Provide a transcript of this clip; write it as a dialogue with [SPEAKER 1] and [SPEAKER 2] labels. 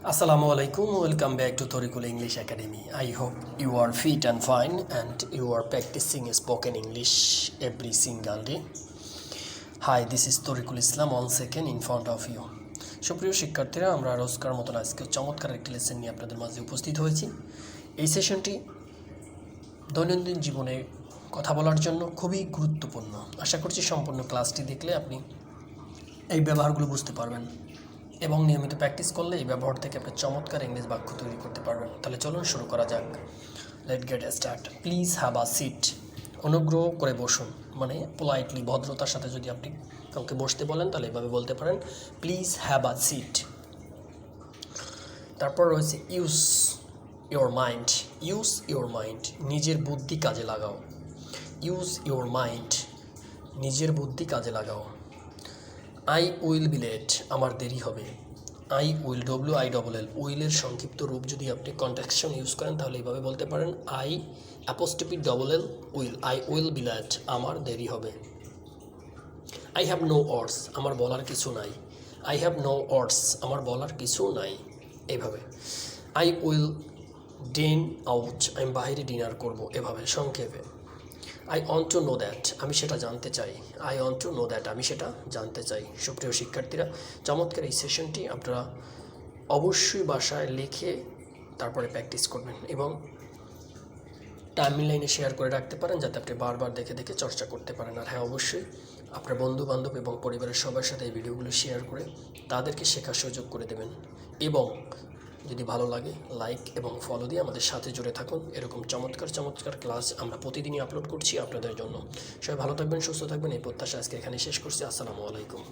[SPEAKER 1] Assalamualaikum, welcome back to Torikul English Academy. I hope you are fit and fine and you are practicing spoken English every single day. Hi, this is Torikul Islam once again in front of you. সুপ্রিয় শিক্ষার্থীরা, আমরা রোজকার মতন আজকে চমৎকার একটি lesson নিয়ে আপনাদের মাঝে উপস্থিত হয়েছি। এই সেশনটি দৈনন্দিন জীবনে কথা বলার জন্য খুবই গুরুত্বপূর্ণ। আশা করছি সম্পূর্ণ ক্লাসটি দেখলে আপনি এই ব্যবহারগুলো বুঝতে পারবেন এবং নিয়মিত প্র্যাকটিস করলে এই ব্যবহার থেকে আপনি চমৎকার ইংলিশ বাক্য তৈরি করতে পারবেন। তাহলে চলুন শুরু করা যাক। Let get start. Please have a seat. অনুগ্রহ করে বসুন, মানে পোলাইটলি ভদ্রতার সাথে যদি আপনি কাউকে বসতে বলেন তাহলে এভাবে বলতে পারেন, প্লিজ হ্যাভ আ সিট। তারপর রয়েছে use your mind. Use your mind, নিজের বুদ্ধি কাজে লাগাও। ইউজ ইওর মাইন্ড, নিজের বুদ্ধি কাজে লাগাও। আই উইল বি লেট, আমার দেরি হবে। আই উইল, WILL, উইলের সংক্ষিপ্ত রূপ যদি আপনি কন্ট্রাকশন ইউজ করেন তাহলে এইভাবে বলতে পারেন, I apostrophe LL will, I will be late, আমার দেরি হবে। আই হ্যাভ নো ওয়ার্ডস, আমার বলার কিছু নাই। আই হ্যাভ নো ওয়ার্ডস, আমার বলার কিছু নাই। এইভাবে। আই উইল ডিন আউট, আমি বাইরে ডিনার করব, এভাবে সংক্ষেপে। I want to know that, আমি সেটা জানতে চাই। I want to know that, আমি সেটা জানতে চাই। সুপ্রিয় শিক্ষার্থীরা, চমৎকার এই সেশনটি আপনারা অবশ্যই বাসায় লিখে তারপরে প্র্যাকটিস করবেন এবং টাইমলাইনে শেয়ার করে রাখতে পারেন যাতে আপনি বারবার দেখে দেখে চর্চা করতে পারেন। আর হ্যাঁ, অবশ্যই আপনার বন্ধুবান্ধব এবং পরিবারের সবার সাথে এই ভিডিওগুলো শেয়ার করে তাদেরকে শেখার সুযোগ করে দেবেন এবং যদি ভালো লাগে লাইক এবং ফলো দিয়ে আমাদের সাথে জুড়ে থাকুন। এরকম চমৎকার চমৎকার ক্লাস আমরা প্রতিদিনই আপলোড করছি আপনাদের জন্য। সবাই ভালো থাকবেন, সুস্থ থাকবেন, এই প্রত্যাশা আজকে এখানে শেষ করছি। আসসালামু আলাইকুম।